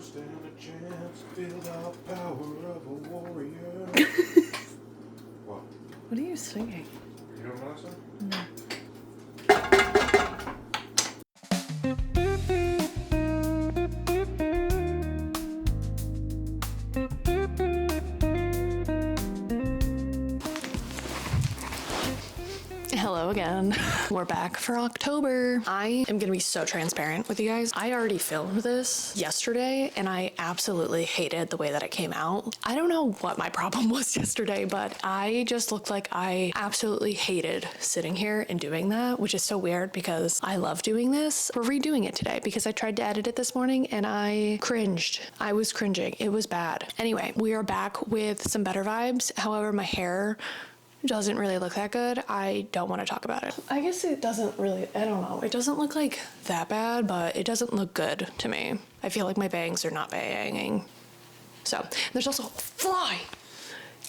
stand a chance. Feel the power of a warrior. What? What are you singing? You don't know that song? No. Hello again. We're back for October. I am gonna be so transparent with you guys. I already filmed this yesterday and I absolutely hated the way that it came out. I don't know what my problem was yesterday, but I just looked like I absolutely hated sitting here and doing that, which is so weird because I love doing this. We're redoing it today because I tried to edit it this morning and I cringed. I was cringing. It was bad. Anyway, we are back with some better vibes. However, my hair doesn't really look that good. I don't want to talk about it. I guess it doesn't really, I don't know. It doesn't look like that bad, but it doesn't look good to me. I feel like my bangs are not banging. So there's also a fly.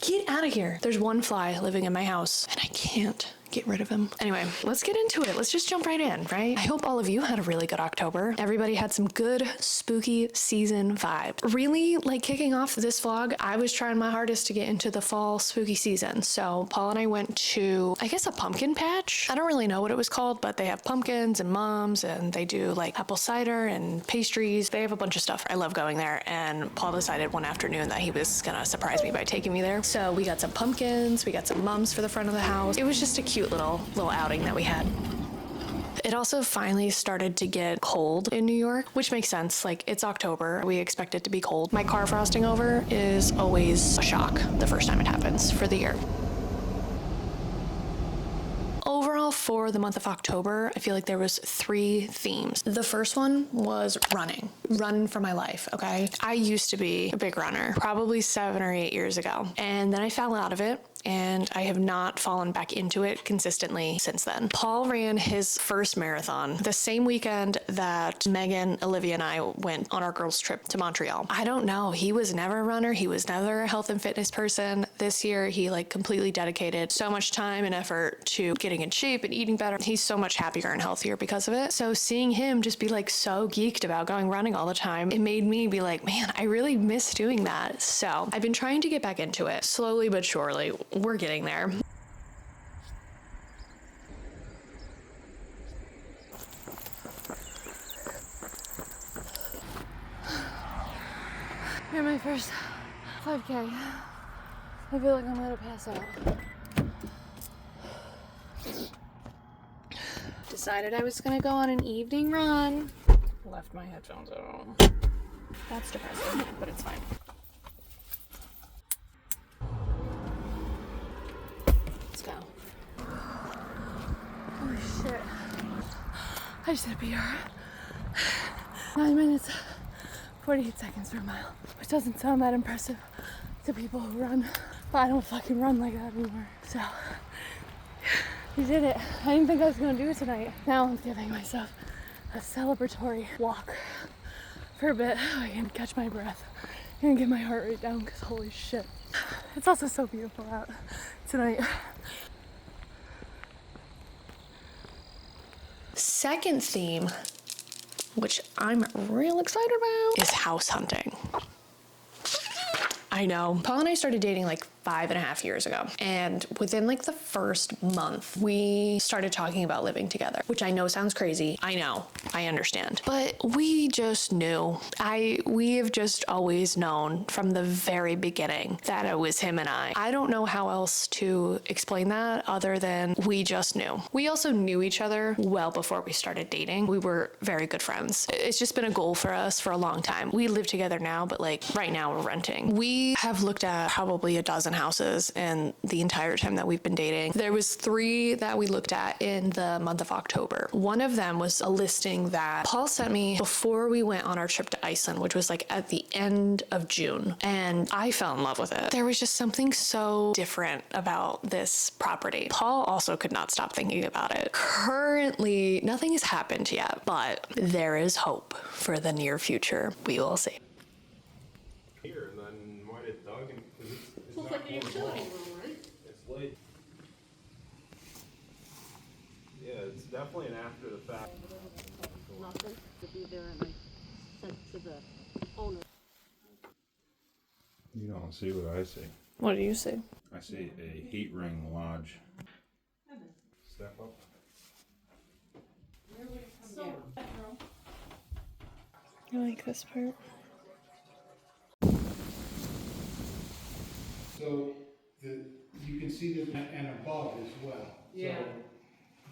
Get out of here. There's one fly living in my house and I can't get rid of him. Anyway, let's get into it. Let's just jump right in, right? I hope all of you had a really good October. Everybody had some good spooky season vibe. Really, like kicking off this vlog, I was trying my hardest to get into the fall spooky season. So Paul and I went to, I guess, a pumpkin patch. I don't really know what it was called, but they have pumpkins and mums and they do like apple cider and pastries. They have a bunch of stuff. I love going there. And Paul decided one afternoon that he was gonna surprise me by taking me there. So we got some pumpkins, we got some mums for the front of the house. It was just a cute little outing that we had. It also finally started to get cold in New York, which makes sense. Like, it's October. We expect it to be cold. My car frosting over is always a shock the first time it happens for the year. Overall, for the month of October, I feel like there was 3 themes. The first one was running. Run for my life, okay? I used to be a big runner, probably 7 or 8 years ago. And then I fell out of it. And I have not fallen back into it consistently since then. Paul ran his first marathon the same weekend that Megan, Olivia, and I went on our girls' trip to Montreal. I don't know. He was never a runner. He was never a health and fitness person. This year, he like completely dedicated so much time and effort to getting in shape and eating better. He's so much happier and healthier because of it. So seeing him just be like so geeked about going running all the time, it made me be like, man, I really miss doing that. So I've been trying to get back into it slowly but surely. We're getting there. You're my first 5K. I feel like I'm gonna pass out. Decided I was gonna go on an evening run. Left my headphones at home. That's depressing, but it's fine. Let's go. Holy shit. I just hit a PR. 9 minutes, 48 seconds for a mile, which doesn't sound that impressive to people who run, but I don't fucking run like that anymore. So, you did it. I didn't think I was gonna do it tonight. Now I'm giving myself a celebratory walk for a bit. I can catch my breath and get my heart rate down because holy shit. It's also so beautiful out tonight. Second theme, which I'm real excited about, is house hunting. I know. Paul and I started dating like 5.5 years ago. And within like the first month, we started talking about living together, which I know sounds crazy. I know, I understand. But we just knew. We have just always known from the very beginning that it was him and I. I don't know how else to explain that other than we just knew. We also knew each other well before we started dating. We were very good friends. It's just been a goal for us for a long time. We live together now, but like right now we're renting. We have looked at probably a dozen houses in the entire time that we've been dating. There was 3 that we looked at in the month of October. One of them was a listing that Paul sent me before we went on our trip to Iceland, which was like at the end of June. And I fell in love with it. There was just something so different about this property. Paul also could not stop thinking about it. Currently, nothing has happened yet, but there is hope for the near future. We will see. Here, and then why did Doug and it's Looks like a utility room, right? It's late. Yeah, it's definitely an after the fact. Nothing to be there at night. sent to the owner. You don't see what I see. What do you see? I see a heat ring lodge. Step up. I like this part. So you can see this and above as well. Yeah. So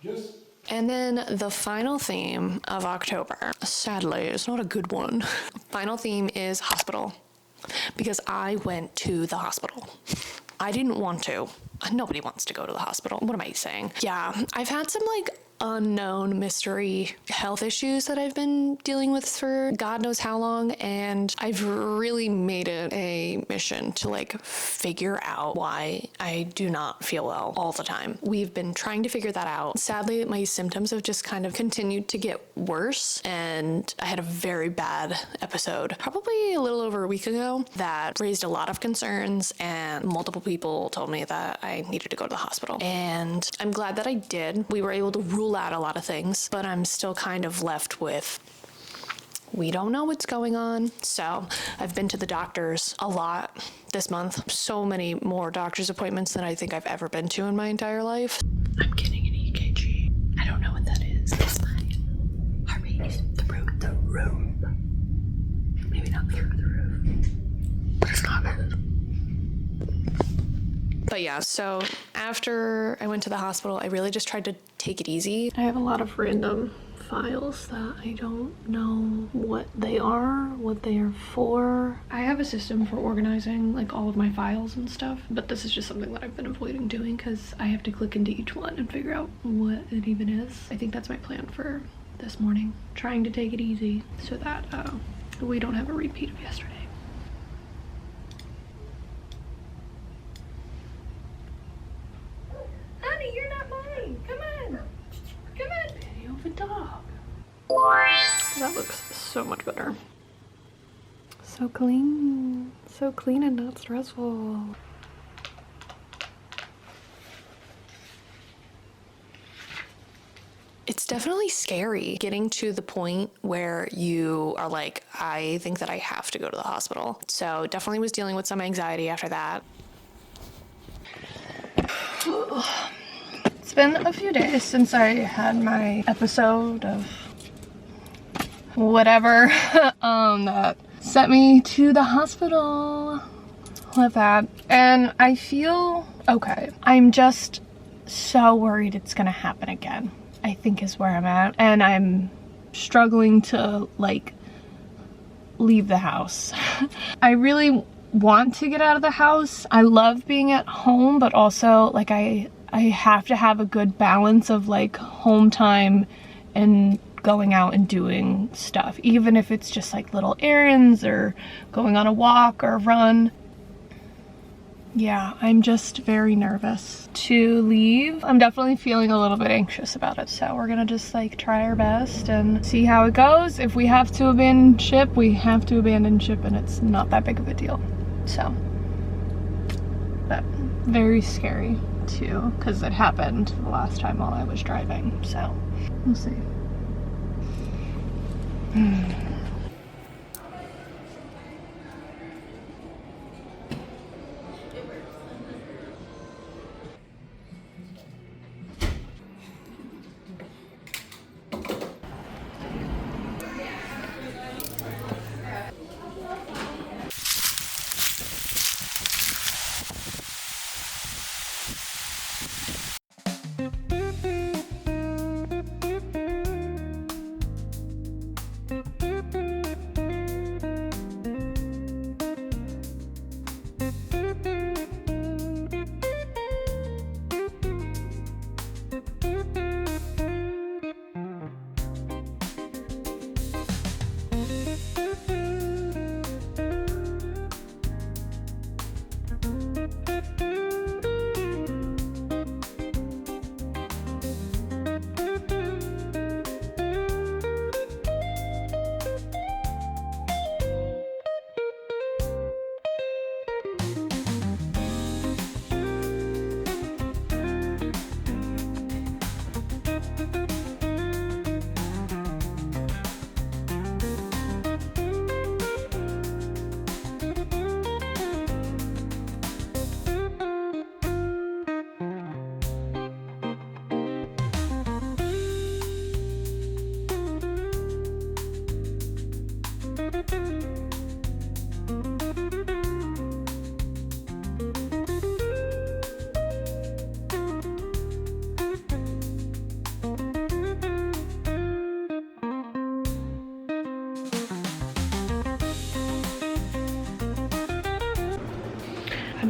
just And then the final theme of October, sadly, is not a good one. Final theme is hospital, because I went to the hospital. I didn't want to. Nobody wants to go to the hospital. What am I saying? Yeah, I've had some unknown mystery health issues that I've been dealing with for God knows how long, and I've really made it a mission to figure out why I do not feel well all the time. We've been trying to figure that out. Sadly, my symptoms have just kind of continued to get worse, and I had a very bad episode probably a little over a week ago that raised a lot of concerns, and multiple people told me that I needed to go to the hospital, and I'm glad that I did. We were able to rule out a lot of things, but I'm still kind of left with, we don't know what's going on. So I've been to the doctors a lot this month. So many more doctor's appointments than I think I've ever been to in my entire life. I'm getting an EKG. I don't know what that is. It's my heart rate is through the roof. Maybe not through the roof, but it's not good. But yeah, so after I went to the hospital, I really just tried to take it easy. I have a lot of random files that I don't know what they are for. I have a system for organizing all of my files and stuff, but this is just something that I've been avoiding doing because I have to click into each one and figure out what it even is. I think that's my plan for this morning. Trying to take it easy so that we don't have a repeat of yesterday. Honey, you're not mine. Come on. Come on. Video of a dog. That looks so much better. So clean. So clean and not stressful. It's definitely scary getting to the point where you are like, I think that I have to go to the hospital. So definitely was dealing with some anxiety after that. It's been a few days since I had my episode of whatever that sent me to the hospital with that, and I feel okay. I'm just so worried it's gonna happen again, I think is where I'm at, and I'm struggling to leave the house. I really want to get out of the house. I love being at home, but also I have to have a good balance of home time and going out and doing stuff, even if it's just little errands or going on a walk or a run. Yeah, I'm just very nervous to leave. I'm definitely feeling a little bit anxious about it, so we're gonna just try our best and see how it goes. If we have to abandon ship, we have to abandon ship, and it's not that big of a deal. So, but very scary too, because it happened the last time while I was driving, so we'll see.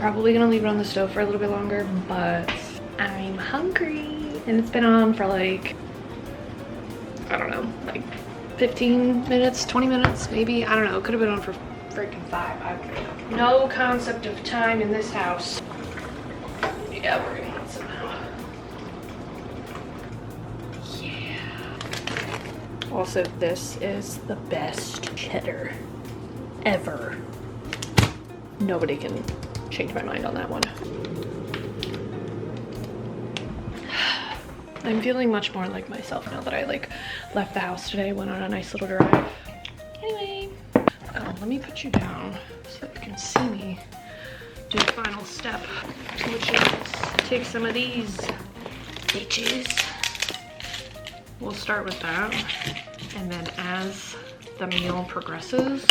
probably gonna leave it on the stove for a little bit longer, but I'm hungry. And it's been on for like, I don't know, like 15 minutes, 20 minutes, maybe. I don't know, it could have been on for freaking 5. I don't know. No concept of time in this house. Yeah, we're gonna eat some now. Yeah. Also, this is the best cheddar ever. Nobody can change my mind on that one. I'm feeling much more like myself now that I like left the house today, went on a nice little drive. Anyway, oh, let me put you down so you can see me do the final step, which is take some of these bitches. We'll start with that, and then as the meal progresses,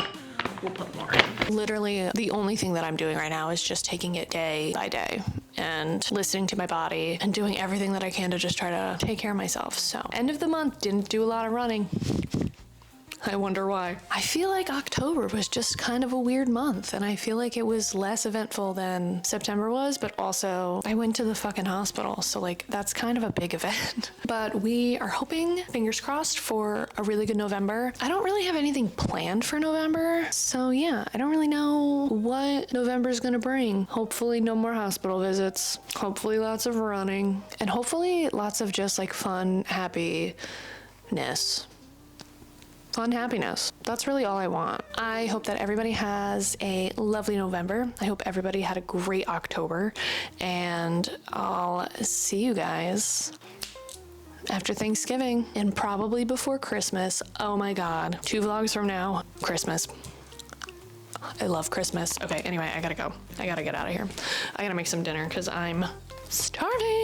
we'll put more in. Literally, the only thing that I'm doing right now is just taking it day by day and listening to my body and doing everything that I can to just try to take care of myself. So, end of the month, didn't do a lot of running. I wonder why. I feel like October was just kind of a weird month, and I feel like it was less eventful than September was, but also I went to the fucking hospital, so like that's kind of a big event. But we are hoping, fingers crossed, for a really good November. I don't really have anything planned for November, so yeah, I don't really know what November's gonna bring. Hopefully no more hospital visits, hopefully lots of running, and hopefully lots of just like fun, happiness. Fun happiness. That's really all I want. I hope that everybody has a lovely November. I hope everybody had a great October, and I'll see you guys after Thanksgiving and probably before Christmas. Oh my God. 2 vlogs from now, Christmas. I love Christmas. Okay, anyway, I gotta go. I gotta get out of here. I gotta make some dinner because I'm starving.